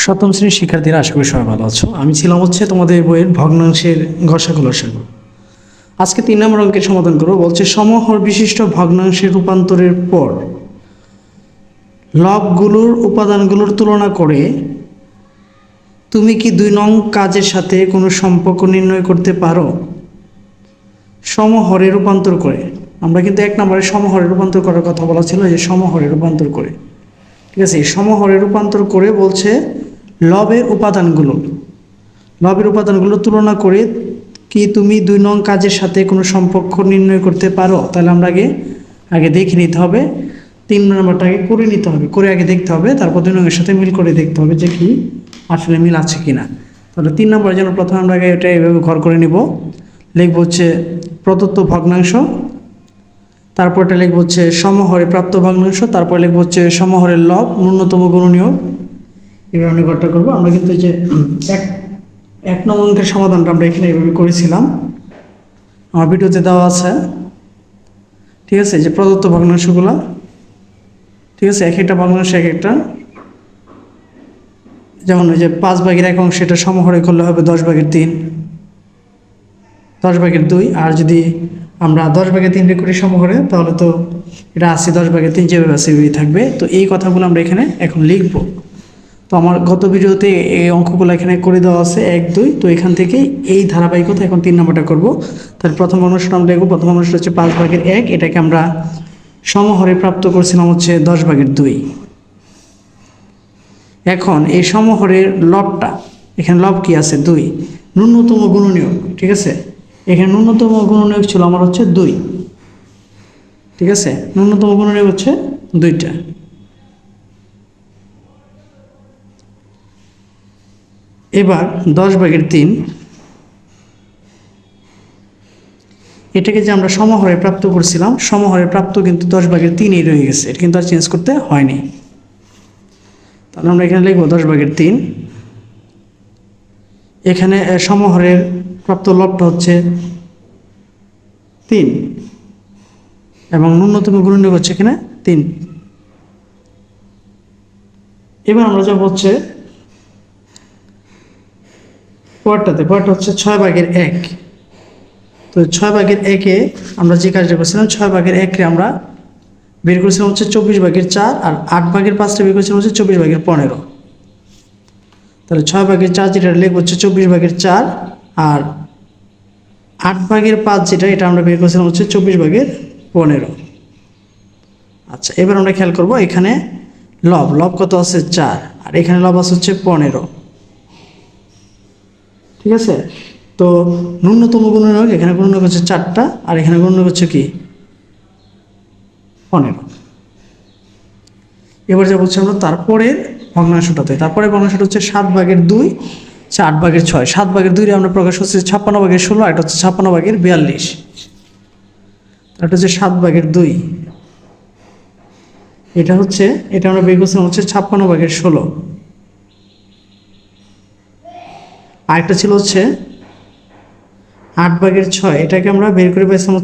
সপ্তম শ্রেণীর শিক্ষার্থীরা, আশা করি সবাই ভালো আছো। আমি ছিলাম তোমাদের বইয়ের ভগ্নাংশের গসাগু লসাগু। আজকে 3 নম্বর অঙ্কের সমাধান করবো। বলছে সমহর বিশিষ্ট ভগ্নাংশের রূপান্তরের পর লবগুলোর উপাদানগুলোর তুলনা করে তুমি কি 2 নং কাজের সাথে কোনো সম্পর্ক নির্ণয় করতে পারো? সমহরে রূপান্তর করে। আমরা কিন্তু 1 নম্বরে সমহরে রূপান্তর করার কথা বলা ছিল, যে সমহরে রূপান্তর করে। ঠিক আছে, এই সমহরে রূপান্তর করে বলছে লবের উপাদানগুলো তুলনা করে কি তুমি 2 নং কাজের সাথে কোনো সম্পর্ক নির্ণয় করতে পারো? তাহলে আমরা আগে দেখে নিতে হবে, 3 নম্বরটা আগে করে নিতে হবে, করে আগে দেখতে হবে, তারপর 2 নংয়ের সাথে মিল করে দেখতে হবে যে কি আসলে মিল আছে কিনা। তাহলে 3 নম্বরের জন্য প্রথমে আমরা আগে এটা এইভাবে ঘর করে নিব। লিখবো প্রদত্ত ভগ্নাংশ, তারপর এটা লিখবো সমহরে প্রাপ্ত ভগ্নাংশ, তারপর লিখবো সমহরের লব ন্যূনতম গুণনীয়ক। এবার আমি ঘরটা করবো। আমরা কিন্তু এক নং অঙ্কের সমাধানটা আমরা এখানে এইভাবে করেছিলাম, আমার ভিডিওতে দেওয়া আছে। ঠিক আছে, যে প্রদত্ত ভগ্নাংশগুলো, ঠিক আছে, এক একটা ভগ্নাংশ এক একটা, যেমন ওই যে 5/1 অংশ, এটা সমহরে করলে হবে 10/3, 10/2। আর যদি আমরা 10/3 করি সমহরে, তাহলে তো এটা 80, 10/3 যেভাবে আছে ওই থাকবে। তো এই কথাগুলো আমরা এখানে এখন লিখবো। তো আমার গত ভিডিওতে এই অঙ্কগুলো এখানে করে দেওয়া আছে 1, 2। তো এখান থেকে এই ধারাবাহিকতা এখন 3 নম্বরটা করবো। তাহলে প্রথম অংশটা আমরা লিখবো। প্রথম অংশটা হচ্ছে 5/1, এটাকে আমরা সমহরে প্রাপ্ত করছিলাম 10/2। এখন এই সমহরের লবটা, এখানে লব কি আছে? 2, ন্যূনতম গুণনীয়ক। ঠিক আছে, এখানে ন্যূনতম গুণনীয়ক ছিল আমার 2। ঠিক আছে, ন্যূনতম গুণনীয়ক 2টা। এবার 10/3, এটাকে যে আমরা সমহরে প্রাপ্ত করছিলাম, সমহরে প্রাপ্ত কিন্তু 10/3 রয়ে গেছে, এটা কিন্তু আর চেঞ্জ করতে হয়নি। তাহলে আমরা এখানে লিখবো 10/3। এখানে সমহরের প্রাপ্ত লবটা 3 এবং ন্যূনতম গুণনীয়ক এখানে 3। এবার আমরা যাব পরেরটা 6/1। তো 6/1-এ আমরা যে কাজটা করছিলাম, 6/1-রে আমরা বের করেছিলাম 24/4, আর 8/5টা বের করেছিলাম 24/15। তাহলে 6/4 যেটা লিখবো 24/4, আর 8/5 যেটা, এটা আমরা বের করেছিলাম 24/15। আচ্ছা, এবার আমরা খেয়াল করবো এখানে লব কত আছে? 4, আর এখানে লব আছে 15। ঠিক আছে, তো ন্যূনতম গুণনীয়ক, এখানে গুণনীয়ক 4টা, আর এখানে গুণনীয়ক কি 15। এবার যা বলছি আমরা তারপরের ভগ্নাংশটাতে, তারপরে ভগ্নাংশটা 7/2, 8/6। 7/2 আমরা প্রকাশ করছি 56/16, আর এটা 56/42। এটা 7/2। এটা আমরা বের করছিলাম 56/16। আরেকটা ছিল 8/6, এটাকে আমরা বের করে পাইছিলাম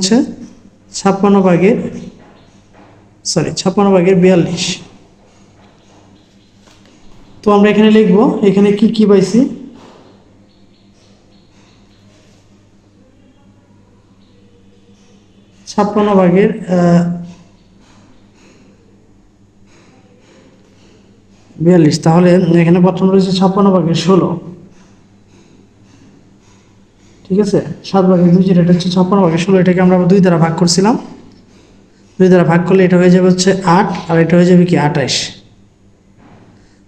56/42। তো আমরা এখানে লিখবো, এখানে কি পাইছি? 56/42। তাহলে এখানে প্রথম রয়েছে 56/16। ঠিক আছে, 7/2 যেটা, এটা 56/16। এটাকে আমরা 2 দ্বারা ভাগ করছিলাম। 2 দ্বারা ভাগ করলে এটা হয়ে যাবে 8, আর এটা হয়ে যাবে কি 28।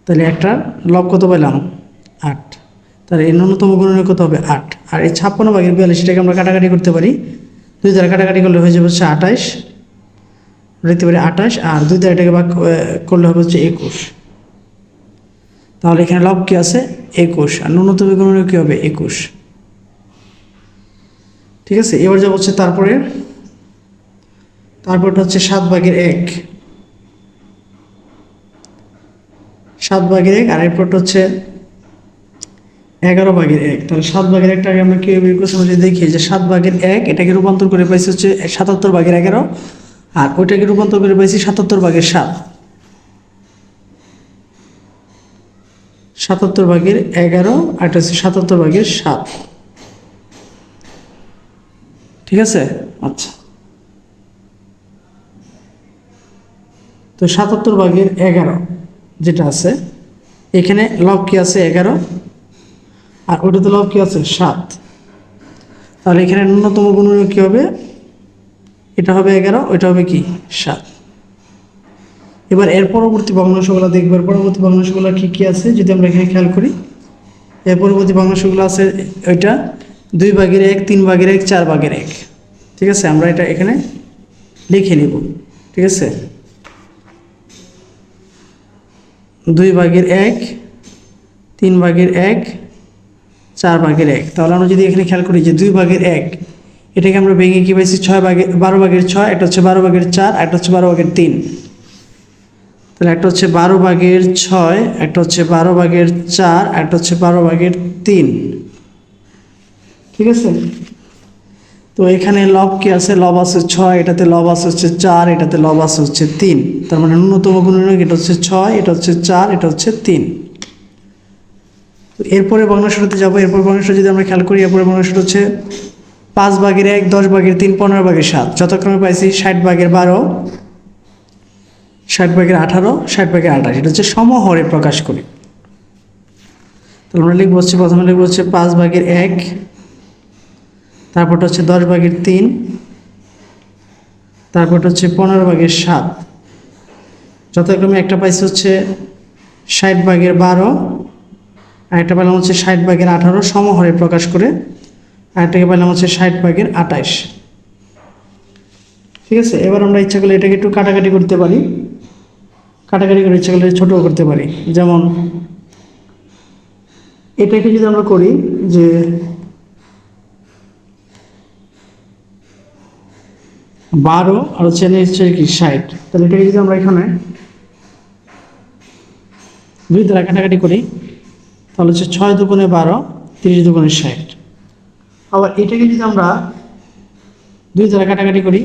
তাহলে একটা লব কত পেলাম? 8। তাহলে এই ন্যূনতম গুণনীয়ক কত হবে? 8। আর এই 56/42, এটাকে আমরা কাটাকাটি করতে পারি। 2 দ্বারা কাটাকাটি করলে হয়ে যাবে 28, লিখতে পারি 28, আর 2 দ্বারা এটাকে ভাগ করলে হবে 21। তাহলে এখানে লব কি আছে? 21, আর ন্যূনতম গুণনীয়ক কি হবে? 21। ঠিক আছে, এবার যা তারপরটা 7/1। 7/1, আর এরপরটা 11/1। তাহলে 7/1টাকে আমরা কি বের করছি? আমরা যদি দেখি যে 7/1 এটাকে রূপান্তর করে পাইছি 77/11, আর ওইটাকে রূপান্তর করে পাইছি 77/7। 77/11 আর এটা হচ্ছে 77/7। ঠিক আছে, আচ্ছা। তো 77/11 যেটা আছে, এখানে লব কি আছে 11, আর ওটাতে লব কি আছে 7। তাহলে এখানে ন্যূনতম গুণনীয়ক কি হবে? এটা হবে 11, ওইটা হবে কি 7। এবার এর পরবর্তী ভগ্নাংশগুলো দেখব। এর পরবর্তী ভগ্নাংশগুলো কি কি আছে যদি আমরা এখানে খেয়াল করি। এর পরবর্তী ভগ্নাংশগুলো আছে ওইটা 2/1, 3/1, 4/1। ঠিক আছে, আমরা এটা এখানে লিখে নিব। ঠিক আছে, 2/1, 3/1, 4/1। তাহলে আমরা যদি এখানে খেয়াল করি যে 2/1, এটাকে আমরা ভেঙে কি পাইছি 12/6, একটা হচ্ছে 12/4, একটা হচ্ছে 12/3। তাহলে একটা হচ্ছে 12/6, একটা হচ্ছে 12/4, একটা হচ্ছে 12/3। ঠিক আছে, তো এখানে লব কি আছে? লব আছে 6, এটাতে লব আছে হচ্ছে 4, এটাতে লব আছে হচ্ছে 3। তার মানে ন্যূনতম গুণনীয়ক এটা হচ্ছে 6, এটা হচ্ছে 4, এটা হচ্ছে 3। তো এরপরে ভগ্নাংশটাতে যাবো। এরপর ভগ্নাংশ যদি আমরা খেয়াল করি, এরপরে ভগ্নাংশটা হচ্ছে 5/1, 10/3, 15/7। যথাক্রমে পাইছি 60/12, 60/18, 60/28। এটা হচ্ছে সমহরে প্রকাশ করি। তাহলে আমরা লিখবো হচ্ছে, প্রথমে লিখবো হচ্ছে 5/1, তারপরটা হচ্ছে 10/3, তারপরটা হচ্ছে 15/7। যথাক্রমে একটা পাইছি হচ্ছে 60/12, আর একটা পেলাম হচ্ছে 60/18 সমহরে প্রকাশ করে, আর একটাকে পেলাম হচ্ছে 60/28। ঠিক আছে, এবার আমরা ইচ্ছা করলে এটাকে একটু কাটাকাটি করতে পারি। কাটাকাটি করে ইচ্ছা করলে ছোটও করতে পারি। যেমন এটাকে যদি আমরা করি যে 12 আর হচ্ছে কি 60, তাহলে এটাকে যদি আমরা এখানে 2 দ্বারা কাটাকাটি করি, তাহলে হচ্ছে 6 দুগুণে 12, 30 দুগুণে 60। আবার এটাকে যদি আমরা 2 দ্বারা কাটাকাটি করি,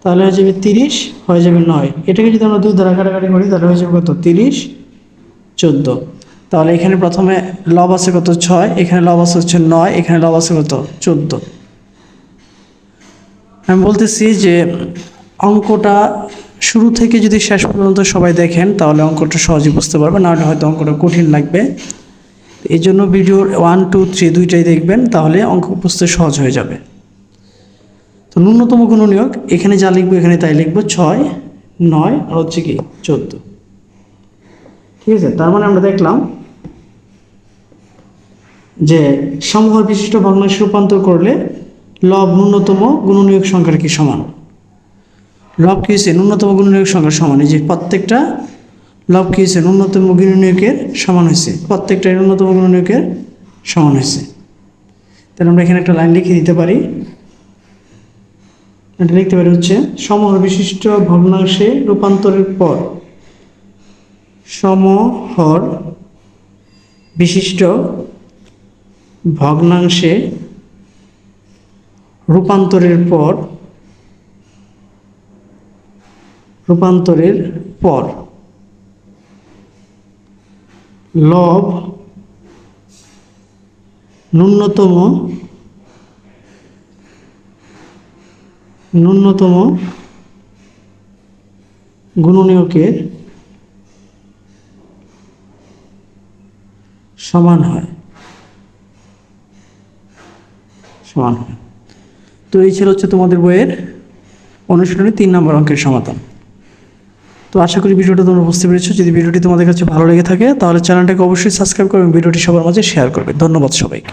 তাহলে হয়ে যাবে 30, হয়ে যাবে 9। এটাকে যদি আমরা 2 দ্বারা কাটাকাটি করি, তাহলে হয়ে যাবে কত? 30, 14। তাহলে এখানে প্রথমে লব আছে কত? 6, এখানে লব আছে হচ্ছে 9, এখানে লব আছে কত? 14। আমি বলতেছি যে অঙ্কটা শুরু থেকে যদি শেষ পর্যন্ত সবাই দেখেন, তাহলে অঙ্কটা সহজে বুঝতে পারবেন, নাহলে হয়তো অঙ্কটা কঠিন লাগবে। এই জন্য ভিডিওর 1, 2, 3 দুইটাই দেখবেন, তাহলে অঙ্ক বুঝতে সহজ হয়ে যাবে। তো ন্যূনতম গুণনীয়ক এখানে যা লিখবো এখানে তাই লিখবো, 6, 9 আর হচ্ছে কি 14। ঠিক আছে, তার মানে আমরা দেখলাম যে সমহর বিশিষ্ট ভগ্নাংশে রূপান্তর করলে লব ন্যূনতম গুণনীয়ক সংখ্যার কি সমান। লব কি হয়েছে? ন্যূনতম গুণনীয়ক সংখ্যার সমান। এই যে প্রত্যেকটা লব কি হয়েছে? ন্যূনতম গুণনীয়কের সমান হয়েছে, প্রত্যেকটা ন্যূনতম গুণনীয়কের সমান হয়েছে। তাহলে আমরা এখানে একটা লাইন লিখে দিতে পারি। এটা লিখতে পারি হচ্ছে সমহর বিশিষ্ট ভগ্নাংশে রূপান্তরের পর, সমহর বিশিষ্ট ভগ্নাংশে রূপান্তরের পর লব ন্যূনতম গুণনীয়কের সমান হয়। তো এই ছিল হচ্ছে তোমাদের বইয়ের অনুশীলনী 3 নম্বর অঙ্কের সমাধান। তো আশা করি ভিডিওটা তোমরা বুঝতে পেরেছো। যদি ভিডিওটি তোমাদের কাছে ভালো লেগে থাকে, তাহলে চ্যানেলটাকে অবশ্যই সাবস্ক্রাইব করবে এবং ভিডিওটি সবার মাঝে শেয়ার করবে। ধন্যবাদ সবাইকে।